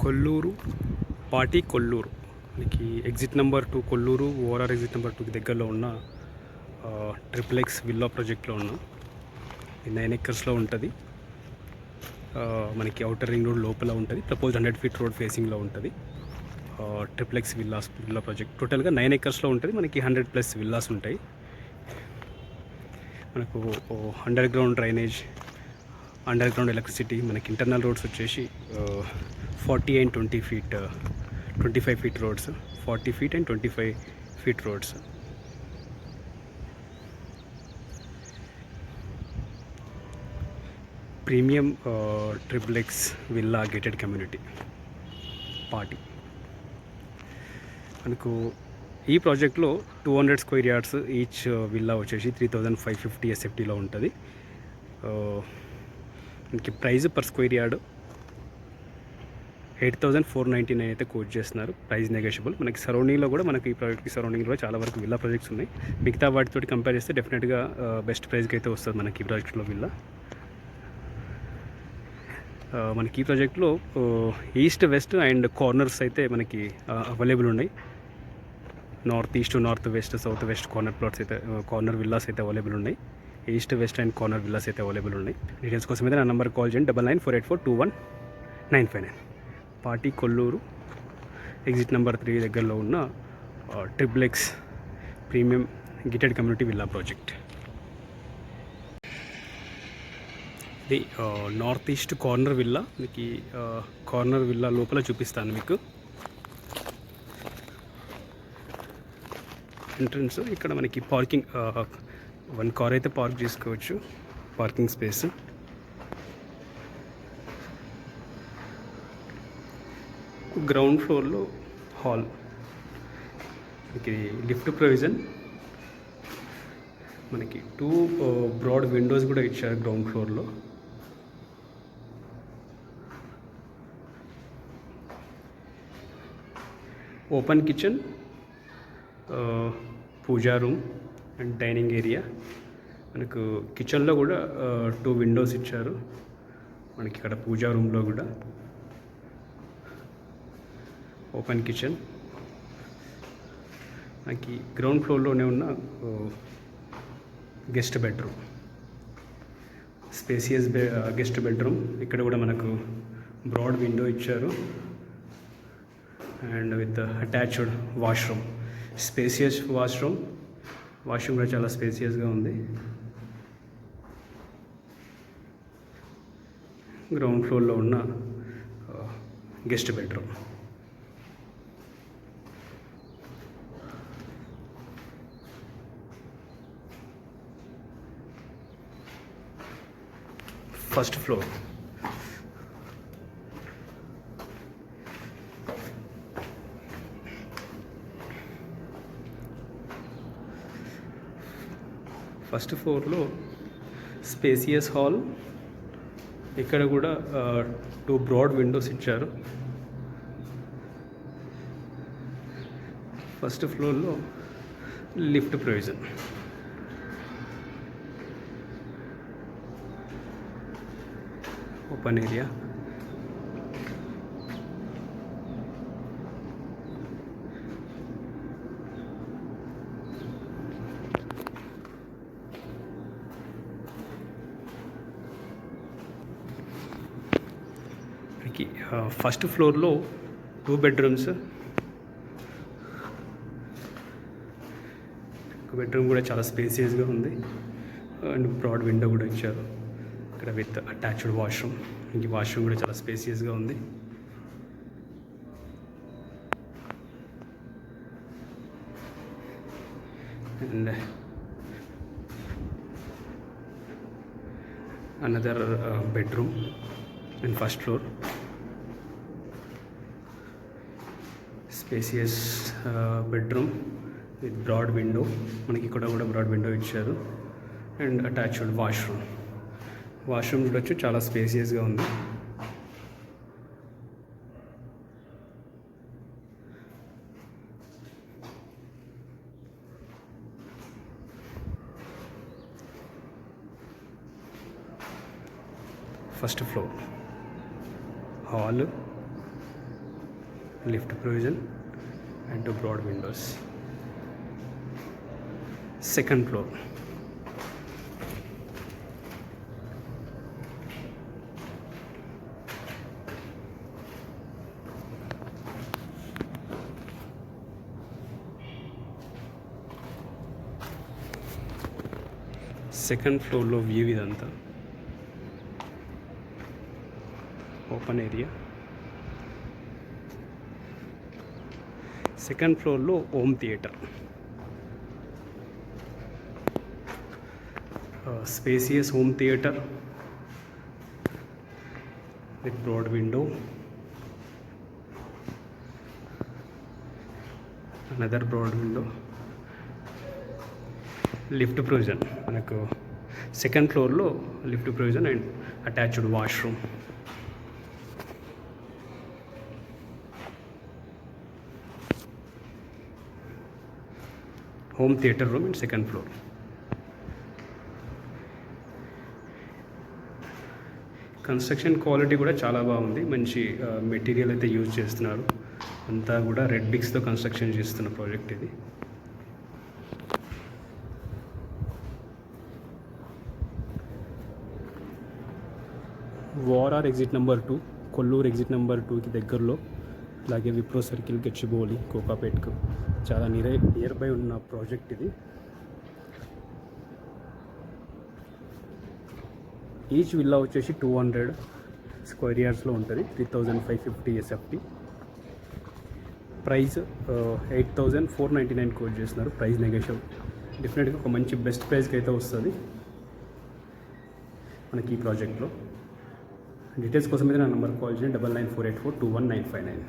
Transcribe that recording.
కొల్లూరు పాటి కొల్లూరు మనకి exit number 2 Kollur ORR exit number 2కి దగ్గరలో ఉన్న ట్రిపుల్ ఎక్స్ విల్లా ప్రాజెక్ట్లో ఉన్న 9 ఎకర్స్లో ఉంటుంది. మనకి అవుటర్ రింగ్ రోడ్ లోపల ఉంటుంది. ప్రపోజ్ 100 ఫీట్ రోడ్ ఫేసింగ్లో ఉంటుంది. ట్రిపుల్ ఎక్స్ విల్లా ప్రాజెక్ట్ టోటల్గా 9 ఎకర్స్లో ఉంటుంది. మనకి 100+ విల్లాస్ ఉంటాయి. మనకు under ground drainage, under ground electricity, మనకి ఇంటర్నల్ రోడ్స్ వచ్చేసి 40 and 20 feet 25 feet roads, 40 feet and 25 feet roads. Premium triple X villa gated community party. మనకు ఈ ప్రాజెక్ట్లో 200 square yards ఈచ్ విల్లా వచ్చేసి 3550 SFTలో ఉంటుంది. మనకి ప్రైస్ పర్ స్క్వేర్ యార్డ్ 8499 అయితే coat చేస్తున్నారు. Price negotiable. మనకి సరౌండింగ్లో కూడా మనకి ఈ ప్రాజెక్ట్కి సరౌండింగ్లో చాలా వరకు విల్లా ప్రాజెక్ట్స్ ఉన్నాయి. మిగతా వాటితోటి కంపేర్ చేస్తే డెఫినెట్గా బెస్ట్ ప్రైస్కి అయితే వస్తుంది మనకి ఈ ప్రాజెక్ట్లో విల్లా. మనకి ఈ ప్రాజెక్ట్లో ఈస్ట్ వెస్ట్ అండ్ కార్నర్స్ అయితే మనకి అవైలబుల్ ఉన్నాయి. North east, north west, south west corner plots అయితే, కార్నర్ విల్లాస్ అయితే అవైలబుల్ ఉన్నాయి. East west and corner villas అయితే అవైలబుల్ ఉన్నాయి. డీటెయిల్స్ కోసం అయితే నా నెంబర్ కాల్ చేయండి. 9948421959. పాటి కొల్లూరు ఎగ్జిట్ నెంబర్ 3 దగ్గరలో ఉన్న triple X premium gated community villa project. ఇది నార్త్ ఈస్ట్ కార్నర్ విల్లా. మీకు కార్నర్ విల్లా లోపల చూపిస్తాను మీకు. ఎంట్రన్స్ ఇక్కడ మనకి పార్కింగ్ 1 కార్ అయితే పార్క్ చేసుకోవచ్చు. Parking space. గ్రౌండ్ ఫ్లోర్లో హాల్, మనకి లిఫ్ట్ ప్రొవిజన్, మనకి 2 బ్రాడ్ విండోస్ కూడా ఇచ్చారు గ్రౌండ్ ఫ్లోర్లో. Open kitchen, puja room and dining area. మనకు కిచెన్లో కూడా 2 విండోస్ ఇచ్చారు. మనకి ఇక్కడ పూజా రూమ్లో కూడా ఓపెన్ కిచెన్. మనకి గ్రౌండ్ ఫ్లోర్లోనే ఉన్న guest bedroom, spacious guest bedroom. ఇక్కడ కూడా మనకు బ్రాడ్ విండో ఇచ్చారు and with attached washroom. Spacious washroom కూడా చాలా స్పేసియస్గా ఉంది. గ్రౌండ్ ఫ్లోర్లో ఉన్న guest bedroom. First floor. First ఫ్లోర్లో స్పేసియస్ హాల్. ఇక్కడ కూడా 2 బ్రాడ్ విండోస్ ఇచ్చారు. ఫస్ట్ ఫ్లోర్లో lift provision. Open area. First ఫ్లోర్లో 2 బెడ్రూమ్స్. బెడ్రూమ్ కూడా చాలా స్పేసియస్గా ఉంది అండ్ బ్రాడ్ విండో కూడా ఇచ్చారు. ఇక్కడ విత్ అటాచ్డ్ వాష్రూమ్. ఈ వాష్రూమ్ కూడా చాలా స్పేసియస్గా ఉంది. And another bedroom and first floor. Spacious bedroom with broad window. మనకి ఇక్కడ కూడా బ్రాడ్ విండో ఇచ్చారు అండ్ అటాచ్డ్ వాష్రూమ్. వాష్రూమ్ చూడొచ్చు, చాలా స్పేసియస్గా ఉంది. First floor hall, lift provision and 2 broad windows. Second floor. Second ఫ్లోర్లో వ్యూ ఇదంతా ఓపెన్ ఏరియా. సెకండ్ ఫ్లోర్లో home theatre, spacious home theatre with broad window, another broad window, lift provision. మనకు second ఫ్లోర్లో lift provision and attached washroom. Home theatre room and second floor. Construction quality కూడా చాలా బాగుంది. మంచి material అయితే use చేస్తున్నారు. అంతా కూడా రెడ్ బ్రిక్స్తో కన్స్ట్రక్షన్ చేస్తున్న ప్రాజెక్ట్ ఇది. వారార్ exit number 2, Kollur exit number 2కి దగ్గరలో, అలాగే విప్రో సర్కిల్, గచ్చిబౌలి, కోకాపేట్కు చాలా నియర్ బై ఉన్న ప్రాజెక్ట్ ఇది. ఈచ్ విల్లా వచ్చేసి 200 స్క్వేర్ యార్డ్స్లో ఉంటుంది. 3550 SFT. ప్రైస్ 8499 కోట్ చేస్తున్నారు. Price negotiable. డెఫినెట్గా ఒక మంచి బెస్ట్ ప్రైస్కి అయితే వస్తుంది మనకి ఈ ప్రాజెక్ట్లో. డీటెయిల్స్ కోసం అయితే నా నెంబర్ కాల్ చేయండి. 9948421959.